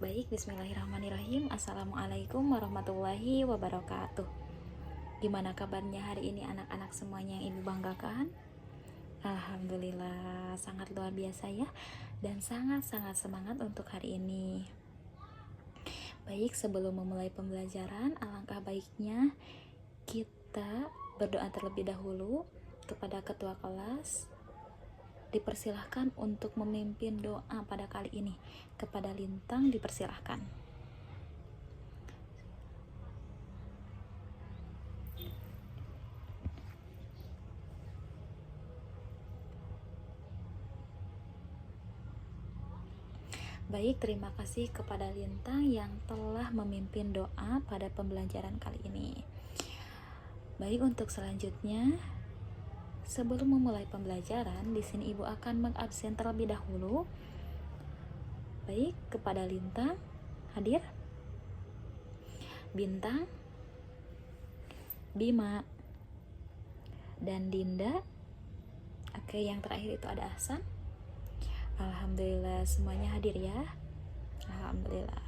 Baik, bismillahirrahmanirrahim. Assalamualaikum warahmatullahi wabarakatuh. Gimana kabarnya hari ini anak-anak semuanya yang ibu banggakan? Alhamdulillah, sangat luar biasa ya. Dan sangat-sangat semangat untuk hari ini. Baik, sebelum memulai pembelajaran, alangkah baiknya kita berdoa terlebih dahulu kepada ketua kelas. Dipersilahkan untuk memimpin doa pada kali ini. Kepada Lintang dipersilahkan. Baik, terima kasih kepada Lintang yang telah memimpin doa pada pembelajaran kali ini. Baik, untuk selanjutnya, sebelum memulai pembelajaran, di sini Ibu akan mengabsen terlebih dahulu. Baik, kepada Lintang, hadir. Bintang, Bima, dan Dinda. Oke, yang terakhir itu ada Ahsan. Alhamdulillah, semuanya hadir ya. Alhamdulillah.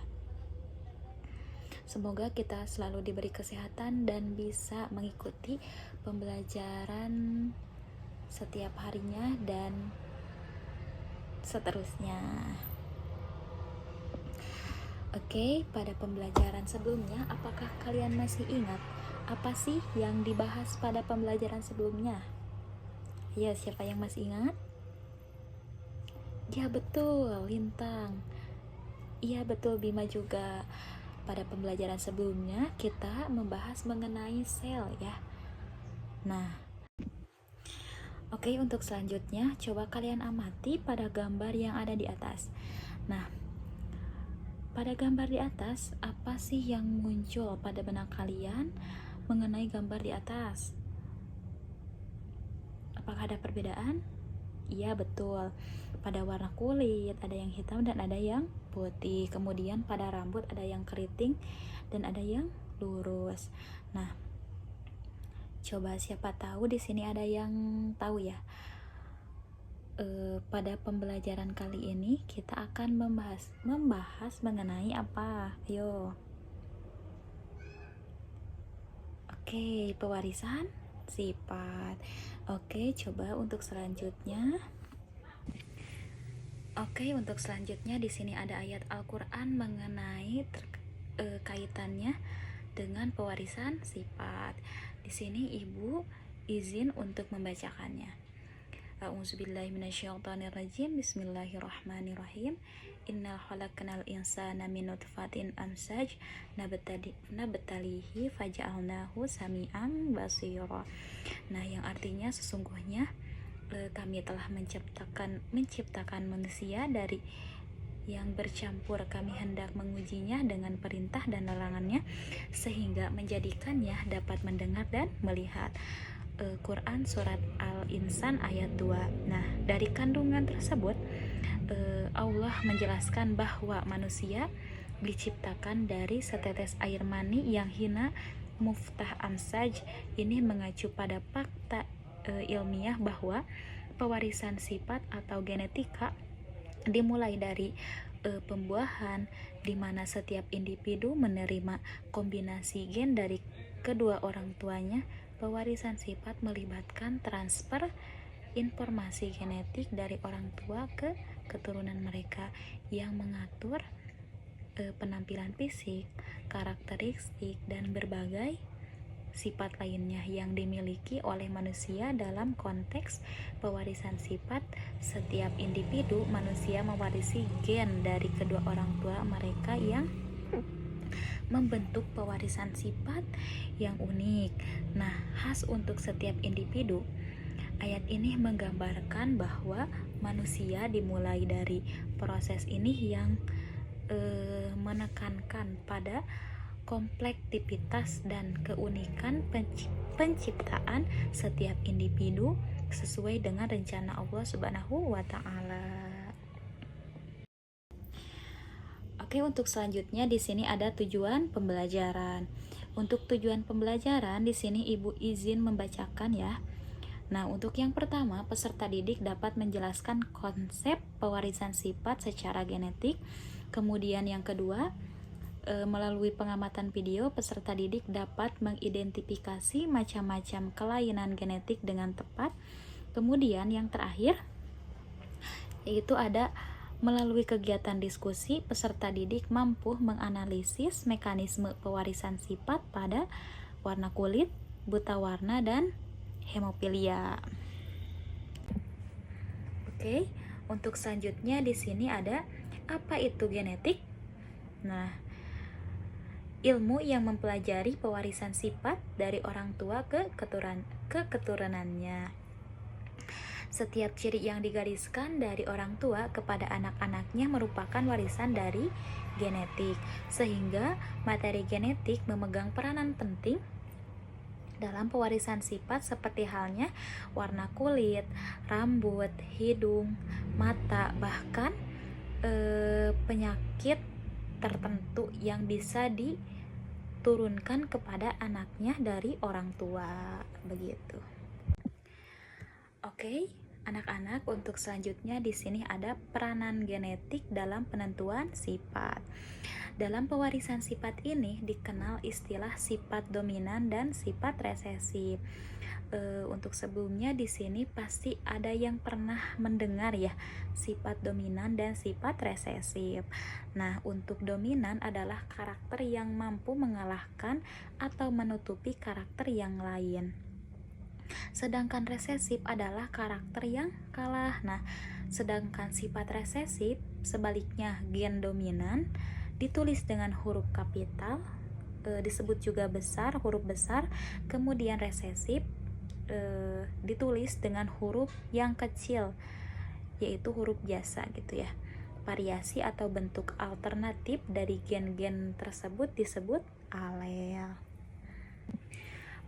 Semoga kita selalu diberi kesehatan dan bisa mengikuti pembelajaran setiap harinya dan seterusnya. Oke, pada pembelajaran sebelumnya, apakah kalian masih ingat apa sih yang dibahas pada pembelajaran sebelumnya? Ya, siapa yang masih ingat? Ya betul, Lintang. Iya betul, Bima juga. Pada pembelajaran sebelumnya kita membahas mengenai sel ya. Nah, oke, untuk selanjutnya coba kalian amati pada gambar yang ada di atas. Nah, pada gambar di atas, apa sih yang muncul pada benak kalian mengenai gambar di atas? Apakah ada perbedaan? Iya betul. Pada warna kulit ada yang hitam dan ada yang putih. Kemudian pada rambut ada yang keriting dan ada yang lurus. Nah, coba siapa tahu di sini ada yang tahu ya. Pada pembelajaran kali ini kita akan membahas mengenai apa? Ayo. Oke, pewarisan sifat. Oke, coba untuk selanjutnya. Oke, untuk selanjutnya di sini ada ayat Al-Qur'an mengenai kaitannya dengan pewarisan sifat. Di sini Ibu izin untuk membacakannya. A'udzubillahi minasyaitonirrajim. Bismillahirrahmanirrahim. Innal khalaqnal insana min nutfatin amsaj nabtalihi faja'alnahu sami'an basira. Nah, yang artinya sesungguhnya kami telah menciptakan manusia dari yang bercampur. Kami hendak mengujinya dengan perintah dan larangannya sehingga menjadikannya dapat mendengar dan melihat. Quran surat Al-Insan ayat 2. Nah, dari kandungan tersebut Allah menjelaskan bahwa manusia diciptakan dari setetes air mani yang hina muftah amsaj. Ini mengacu pada fakta ilmiah bahwa pewarisan sifat atau genetika dimulai dari pembuahan, di mana setiap individu menerima kombinasi gen dari kedua orang tuanya. Pewarisan sifat melibatkan transfer informasi genetik dari orang tua ke keturunan mereka yang mengatur penampilan fisik, karakteristik, dan berbagai sifat lainnya yang dimiliki oleh manusia. Dalam konteks pewarisan sifat, setiap individu manusia mewarisi gen dari kedua orang tua mereka yang membentuk pewarisan sifat yang unik. Nah, khas untuk setiap individu. Ayat ini menggambarkan bahwa manusia dimulai dari proses ini yang menekankan pada komplektivitas dan keunikan penciptaan setiap individu sesuai dengan rencana Allah Subhanahu wa Ta'ala. Oke, untuk selanjutnya di sini ada tujuan pembelajaran. Untuk tujuan pembelajaran di sini Ibu izin membacakan ya. Nah, untuk yang pertama, peserta didik dapat menjelaskan konsep pewarisan sifat secara genetik. Kemudian yang kedua, melalui pengamatan video, peserta didik dapat mengidentifikasi macam-macam kelainan genetik dengan tepat. Kemudian yang terakhir, yaitu ada melalui kegiatan diskusi, peserta didik mampu menganalisis mekanisme pewarisan sifat pada warna kulit, buta warna, dan hemofilia. Oke, untuk selanjutnya di sini ada apa itu genetik? Nah, ilmu yang mempelajari pewarisan sifat dari orang tua ke keturunannya. Setiap ciri yang digariskan dari orang tua kepada anak-anaknya merupakan warisan dari genetik, sehingga materi genetik memegang peranan penting dalam pewarisan sifat seperti halnya warna kulit, rambut, hidung, mata, bahkan penyakit tertentu yang bisa diturunkan kepada anaknya dari orang tua, begitu. Oke, anak-anak, untuk selanjutnya di sini ada peranan genetik dalam penentuan sifat. Dalam pewarisan sifat ini dikenal istilah sifat dominan dan sifat resesif. Untuk sebelumnya di sini pasti ada yang pernah mendengar ya, sifat dominan dan sifat resesif. Nah, untuk dominan adalah karakter yang mampu mengalahkan atau menutupi karakter yang lain. Sedangkan resesif adalah karakter yang kalah. Nah, sedangkan sifat resesif sebaliknya, gen dominan ditulis dengan huruf kapital, disebut juga besar, huruf besar. Kemudian resesif ditulis dengan huruf yang kecil, yaitu huruf biasa gitu ya. Variasi atau bentuk alternatif dari gen-gen tersebut disebut alel.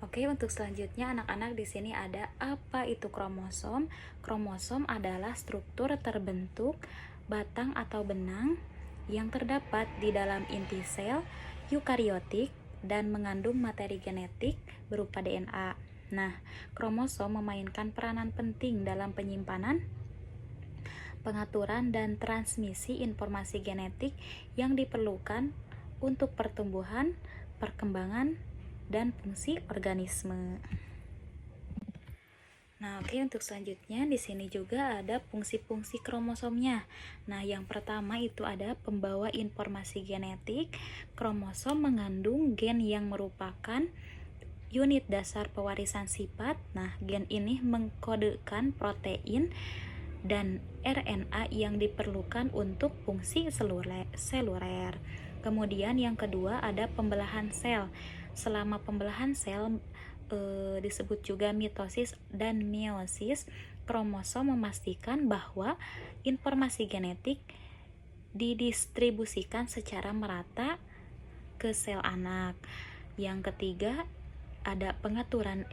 Oke, untuk selanjutnya anak-anak di sini ada apa itu kromosom? Kromosom adalah struktur terbentuk batang atau benang yang terdapat di dalam inti sel eukariotik dan mengandung materi genetik berupa DNA. Nah, kromosom memainkan peranan penting dalam penyimpanan, pengaturan, dan transmisi informasi genetik yang diperlukan untuk pertumbuhan, perkembangan, dan fungsi organisme. Nah, oke, untuk selanjutnya di sini juga ada fungsi-fungsi kromosomnya. Nah, yang pertama itu ada pembawa informasi genetik. Kromosom mengandung gen yang merupakan unit dasar pewarisan sifat. Nah, gen ini mengkodekan protein dan RNA yang diperlukan untuk fungsi seluler. Kemudian yang kedua ada pembelahan sel. Selama pembelahan sel disebut juga mitosis dan meiosis, kromosom memastikan bahwa informasi genetik didistribusikan secara merata ke sel anak. Yang ketiga ada pengaturan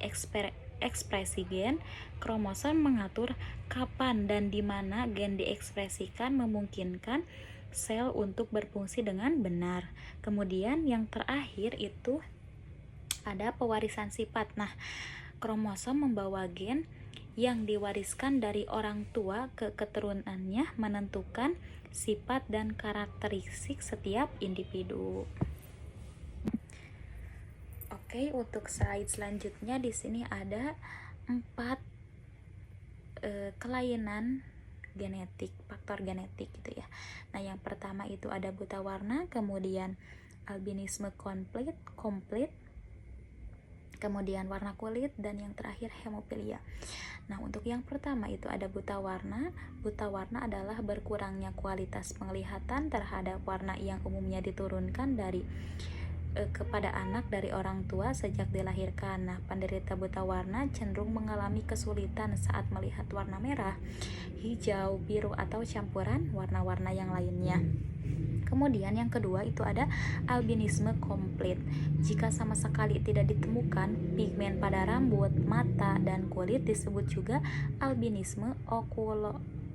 ekspresi gen. Kromosom mengatur kapan dan di mana gen diekspresikan, memungkinkan sel untuk berfungsi dengan benar. Kemudian yang terakhir itu ada pewarisan sifat. Nah, kromosom membawa gen yang diwariskan dari orang tua ke keturunannya, menentukan sifat dan karakteristik setiap individu. Oke, untuk slide selanjutnya di sini ada 4 kelainan genetik, faktor genetik gitu ya. Nah, yang pertama itu ada buta warna, kemudian albinisme komplit, kemudian warna kulit, dan yang terakhir hemofilia. Nah, untuk yang pertama itu ada buta warna. Buta warna adalah berkurangnya kualitas penglihatan terhadap warna yang umumnya diturunkan dari kepada anak dari orang tua sejak dilahirkan. Nah, penderita buta warna cenderung mengalami kesulitan saat melihat warna merah, hijau, biru, atau campuran warna-warna yang lainnya. Kemudian yang kedua itu ada albinisme komplit. Jika sama sekali tidak ditemukan pigmen pada rambut, mata, dan kulit, disebut juga albinisme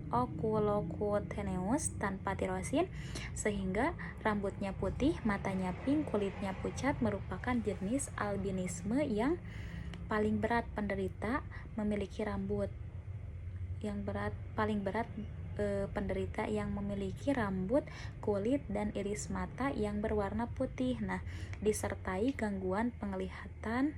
okulocutaneous tanpa tirosin, sehingga rambutnya putih, matanya pink, kulitnya pucat, merupakan jenis albinisme yang paling berat. Penderita memiliki rambut yang paling berat penderita yang memiliki rambut, kulit, dan iris mata yang berwarna putih. Nah, disertai gangguan penglihatan.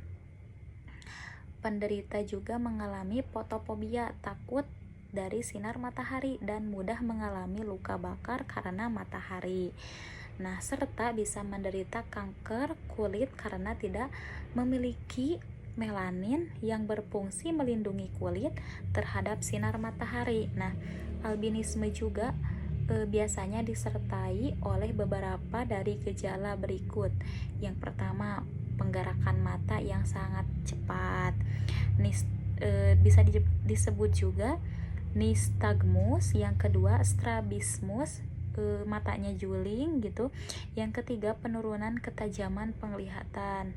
Penderita juga mengalami fotofobia, takut dari sinar matahari, dan mudah mengalami luka bakar karena matahari. Nah, serta bisa menderita kanker kulit karena tidak memiliki melanin yang berfungsi melindungi kulit terhadap sinar matahari. Nah, albinisme juga biasanya disertai oleh beberapa dari gejala berikut. Yang pertama, penggerakan mata yang sangat cepat. Bisa disebut juga nystagmus. Yang kedua, strabismus, matanya juling gitu. Yang ketiga, penurunan ketajaman penglihatan.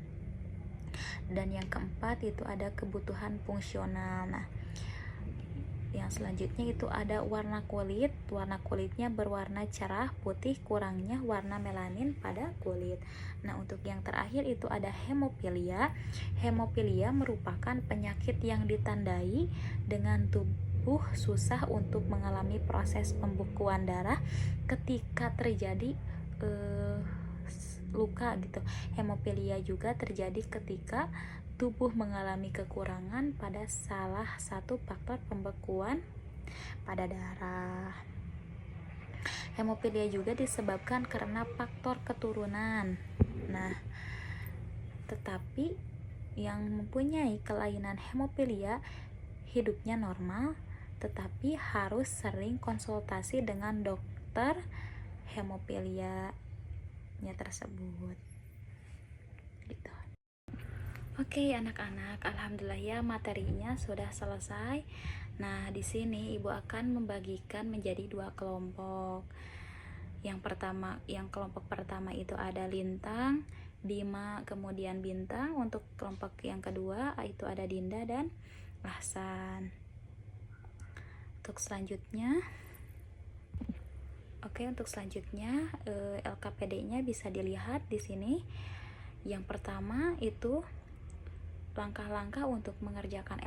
Dan yang keempat itu ada kebutuhan fungsional. Nah, yang selanjutnya itu ada warna kulit. Warna kulitnya berwarna cerah putih, kurangnya warna melanin pada kulit. Nah, untuk yang terakhir itu ada hemofilia. Hemofilia merupakan penyakit yang ditandai dengan tubuh susah untuk mengalami proses pembekuan darah ketika terjadi luka gitu. Hemofilia juga terjadi ketika tubuh mengalami kekurangan pada salah satu faktor pembekuan pada darah. Hemofilia juga disebabkan karena faktor keturunan. Nah, tetapi yang mempunyai kelainan hemofilia hidupnya normal, tetapi harus sering konsultasi dengan dokter hemofilianya tersebut. Gitu. Oke, anak-anak, alhamdulillah ya materinya sudah selesai. Nah, di sini Ibu akan membagikan menjadi 2 kelompok. Yang kelompok pertama itu ada lintang, Bima, kemudian bintang. Untuk kelompok yang kedua itu ada Dinda dan Ahsan. Untuk selanjutnya LKPD-nya bisa dilihat di sini. Yang pertama itu langkah-langkah untuk mengerjakan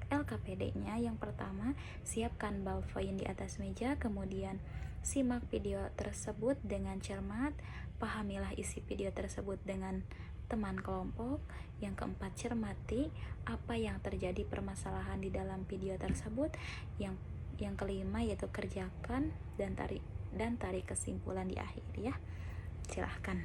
LKPD-nya. Yang pertama, siapkan ballpoint di atas meja, kemudian simak video tersebut dengan cermat, pahamilah isi video tersebut dengan teman kelompok. Yang keempat, cermati apa yang terjadi permasalahan di dalam video tersebut. Yang kelima yaitu kerjakan dan tarik kesimpulan di akhir ya. Silahkan.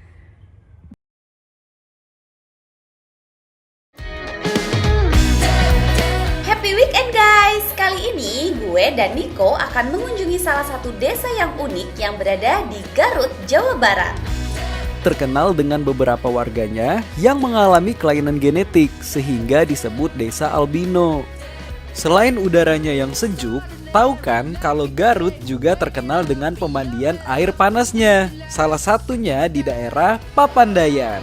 Happy weekend guys! Kali ini gue dan Niko akan mengunjungi salah satu desa yang unik yang berada di Garut, Jawa Barat. Terkenal dengan beberapa warganya yang mengalami kelainan genetik sehingga disebut desa albino. Selain udaranya yang sejuk, tahu kan kalau Garut juga terkenal dengan pemandian air panasnya. Salah satunya di daerah Papandayan.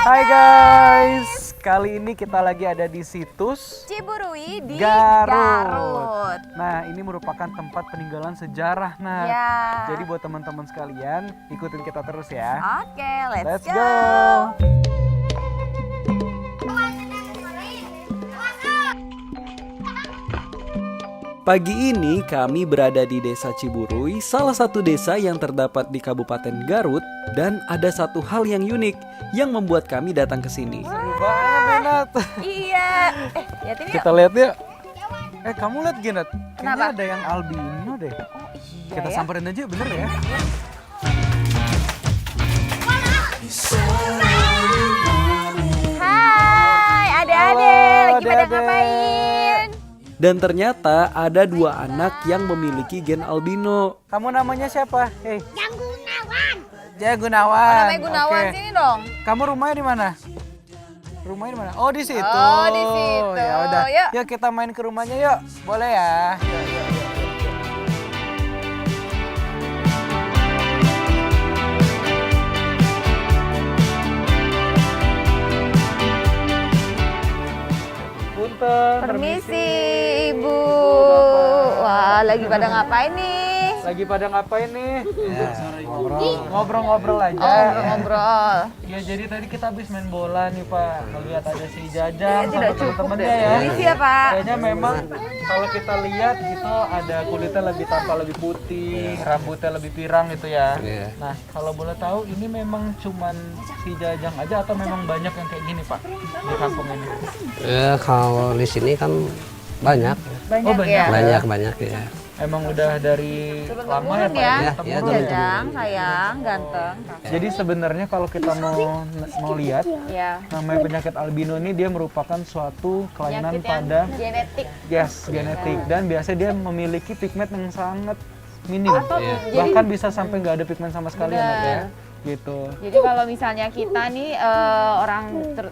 Hai guys, kali ini kita lagi ada di situs Ciburui di Garut. Nah, ini merupakan tempat peninggalan sejarah. Nah, Ya. jadi buat teman-teman sekalian, ikutin kita terus ya. Oke, let's Let's go. Pagi ini kami berada di Desa Ciburui, salah satu desa yang terdapat di Kabupaten Garut, dan ada satu hal yang unik yang membuat kami datang ke sini. Seru banget, Genat. Iya. Lihat ini yuk. Kita lihat yuk. Kamu lihat Genat? Kayaknya Kenapa? ada yang albino deh. Iya Kita ya. samperin aja, bener ya? Hai adik-adik, Halo, lagi pada adik-adik. ngapain? Dan ternyata ada 2 anak yang memiliki gen albino. Kamu namanya siapa? Jang Gunawan. Jang Gunawan. Oh, namanya Gunawan, Oke. sini dong. Kamu rumahnya di mana? Rumahnya di mana? Oh, di situ. Oh, di situ. Ya udah. Yuk. Yuk kita main ke rumahnya yuk. Boleh ya? Yuk, yuk, yuk. Punten, Permisi, Ibu. Bapak. Wah, lagi pada ngapain nih? Lagi pada ngapain nih? Ya, Ngobrol-ngobrol aja. Ngobrol. Ya jadi tadi kita habis main bola nih Pak. Ngeliat ada si Jajang sama temen-temennya ya. Polisi ya Pak. Kayaknya memang kalau kita lihat gitu ada kulitnya lebih tampak lebih putih, rambutnya lebih pirang gitu ya. Iya. Nah kalau boleh tahu ini memang cuman si Jajang aja atau memang banyak yang kayak gini Pak di kampung ini? Kalau di sini kan banyak, Banyak, ya. banyak ya. Emang udah dari lama ya Pak? ya. Ya, Temurun. Jajang, sayang, ganteng. Jadi sebenarnya kalau kita mau lihat Ya. namanya penyakit albino ini dia merupakan suatu kelainan pada Genetik. genetik dan biasanya dia memiliki pigmen yang sangat minim. Iya. Bahkan bisa sampai nggak ada pigmen sama sekali anak ya. Gitu. Jadi kalau misalnya kita nih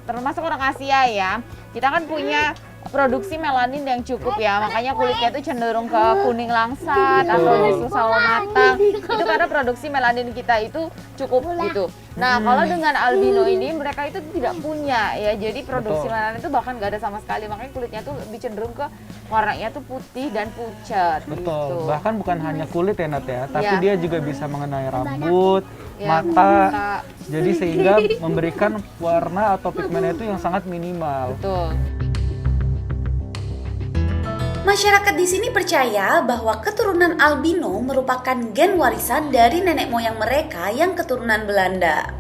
termasuk orang Asia ya, kita kan punya produksi melanin yang cukup ya, makanya kulitnya itu cenderung ke kuning langsat atau justru sawo matang. Itu karena produksi melanin kita itu cukup gitu. Nah kalau dengan albino ini mereka itu tidak punya ya, jadi produksi Betul. melanin itu bahkan nggak ada sama sekali, makanya kulitnya tuh lebih cenderung ke warnanya tuh putih dan pucat. Betul. Gitu. Bahkan bukan hanya kulit ya Nat ya, tapi Ya. dia juga bisa mengenai rambut, Ya, mata. mata. Jadi sehingga memberikan warna atau pigmennya itu yang sangat minimal. Betul. Masyarakat di sini percaya bahwa keturunan albino merupakan gen warisan dari nenek moyang mereka yang keturunan Belanda.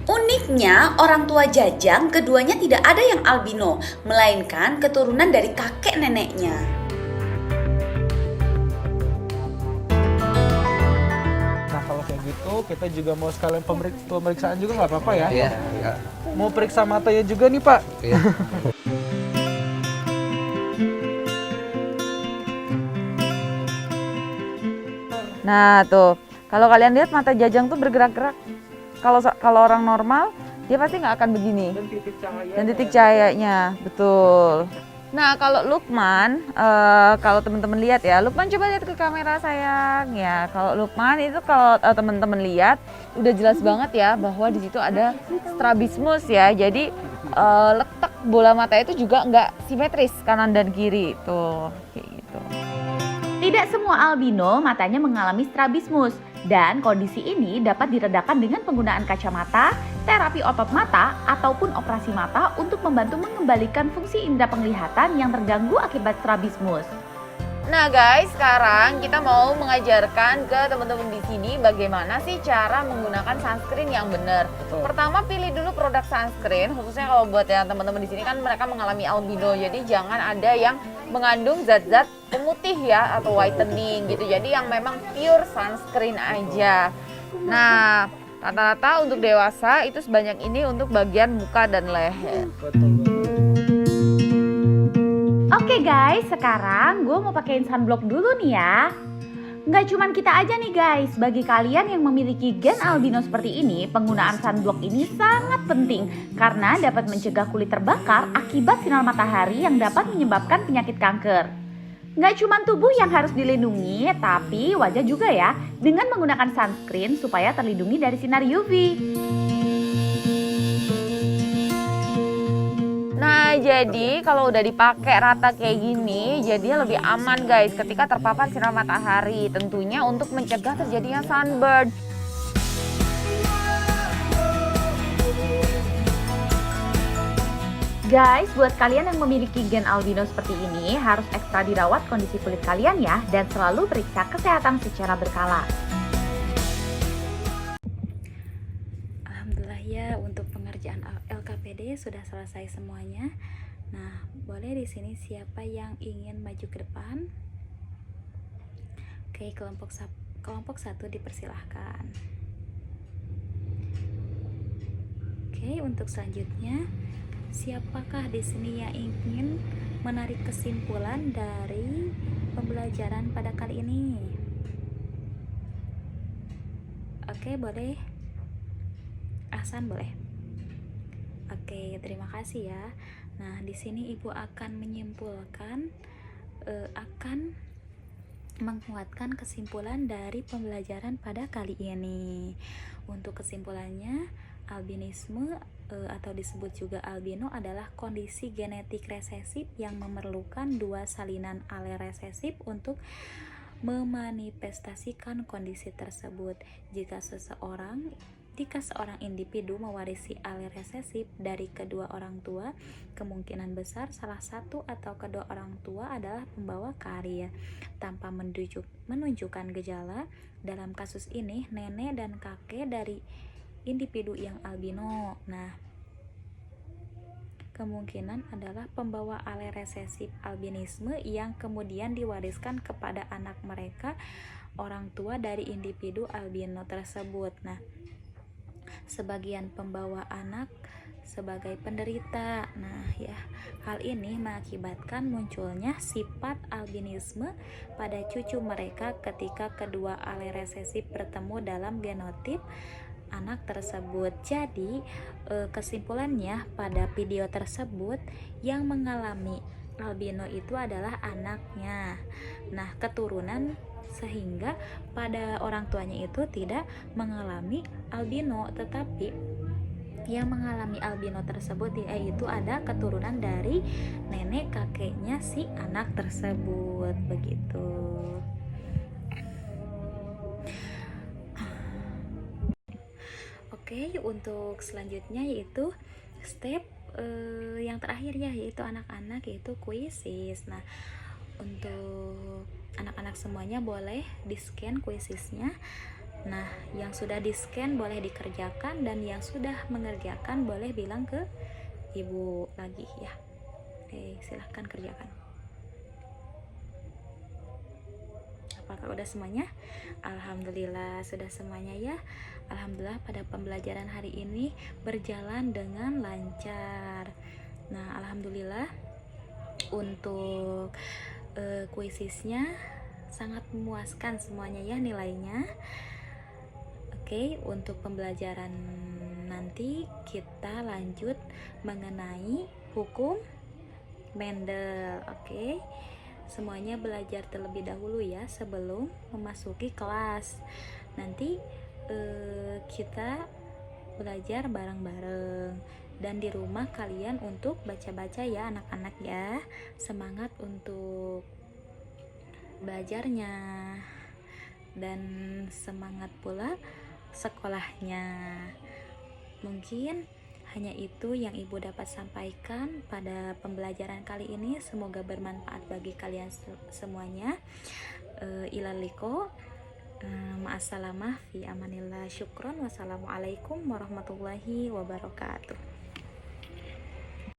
Uniknya, orang tua Jajang keduanya tidak ada yang albino, melainkan keturunan dari kakek neneknya. Nah kalau kayak gitu kita juga mau sekalian pemeriksaan juga nggak apa-apa ya? Iya, enggak. Mau periksa matanya juga nih Pak. Iya. Nah tuh, kalau kalian lihat mata Jajang tuh bergerak-gerak. Kalau orang normal, dia pasti nggak akan begini. Dan titik cahayanya, betul. Nah kalau Lukman, kalau teman-teman lihat ya, Lukman coba lihat ke kamera sayang ya. Kalau Lukman itu kalau teman-teman lihat, udah jelas banget ya bahwa di situ ada strabismus ya. Jadi letak bola mata itu juga nggak simetris kanan dan kiri tuh, kayak gitu. Tidak semua albino matanya mengalami strabismus dan kondisi ini dapat diredakan dengan penggunaan kacamata, terapi otot mata, ataupun operasi mata untuk membantu mengembalikan fungsi indera penglihatan yang terganggu akibat strabismus. Nah guys, sekarang kita mau mengajarkan ke teman-teman di sini bagaimana sih cara menggunakan sunscreen yang benar. Pertama pilih dulu produk sunscreen, khususnya kalau buat yang teman-teman di sini kan mereka mengalami albino, jadi jangan ada yang mengandung zat-zat pemutih ya atau whitening gitu. Jadi yang memang pure sunscreen aja. Nah, rata-rata untuk dewasa itu sebanyak ini untuk bagian muka dan leher. Oke guys, sekarang gue mau pakein sunblock dulu nih ya. Nggak cuman kita aja nih guys, bagi kalian yang memiliki gen albino seperti ini, penggunaan sunblock ini sangat penting karena dapat mencegah kulit terbakar akibat sinar matahari yang dapat menyebabkan penyakit kanker. Nggak cuman tubuh yang harus dilindungi, tapi wajah juga ya, dengan menggunakan sunscreen supaya terlindungi dari sinar UV. Nah, jadi kalau udah dipakai rata kayak gini, jadinya lebih aman guys ketika terpapar sinar matahari. Tentunya untuk mencegah terjadinya sunburn. Guys, buat kalian yang memiliki gen albino seperti ini, harus ekstra dirawat kondisi kulit kalian ya, dan selalu periksa kesehatan secara berkala. Alhamdulillah ya, untuk pengerjaan LKPD sudah selesai semuanya. Nah, boleh di sini siapa yang ingin maju ke depan? Oke, kelompok 1 dipersilahkan. Oke, untuk selanjutnya, siapakah di sini yang ingin menarik kesimpulan dari pembelajaran pada kali ini? Oke, boleh. Ahsan boleh. Oke, terima kasih ya. Nah, di sini Ibu akan menyimpulkan, akan menguatkan kesimpulan dari pembelajaran pada kali ini. Untuk kesimpulannya, albinisme atau disebut juga albino adalah kondisi genetik resesif yang memerlukan dua salinan alel resesif untuk memanifestasikan kondisi tersebut. Jika seorang individu mewarisi alel resesif dari kedua orang tua, kemungkinan besar salah satu atau kedua orang tua adalah pembawa carrier tanpa menunjukkan gejala. Dalam kasus ini, nenek dan kakek dari individu yang albino. Nah, kemungkinan adalah pembawa alel resesif albinisme yang kemudian diwariskan kepada anak mereka, orang tua dari individu albino tersebut. Nah, sebagian pembawa anak sebagai penderita. Nah, ya, hal ini mengakibatkan munculnya sifat albinisme pada cucu mereka ketika kedua alel resesif bertemu dalam genotip anak tersebut. Jadi, kesimpulannya pada video tersebut yang mengalami albino itu adalah anaknya. Nah, keturunan, sehingga pada orang tuanya itu tidak mengalami albino, tetapi yang mengalami albino tersebut yaitu ada keturunan dari nenek kakeknya si anak tersebut, begitu. Oke, untuk selanjutnya yaitu step yang terakhir ya, yaitu anak-anak, yaitu kuisis. Nah, untuk anak-anak semuanya boleh di-scan kuisisnya. Nah, yang sudah di-scan boleh dikerjakan, dan yang sudah mengerjakan boleh bilang ke ibu lagi ya. Oke, silahkan kerjakan. Apakah udah semuanya? Alhamdulillah sudah semuanya ya. Alhamdulillah pada pembelajaran hari ini berjalan dengan lancar. Nah, alhamdulillah untuk kuisisnya sangat memuaskan semuanya ya nilainya. Oke, untuk pembelajaran nanti kita lanjut mengenai hukum Mendel. Oke, semuanya belajar terlebih dahulu ya sebelum memasuki kelas. Nanti kita belajar bareng-bareng, dan di rumah kalian untuk baca-baca ya anak-anak ya. Semangat untuk belajarnya dan semangat pula sekolahnya. Mungkin hanya itu yang ibu dapat sampaikan pada pembelajaran kali ini. Semoga bermanfaat bagi kalian semuanya. Ilaliko, ma'assalamah fi amanillah, syukron, wassalamualaikum warahmatullahi wabarakatuh.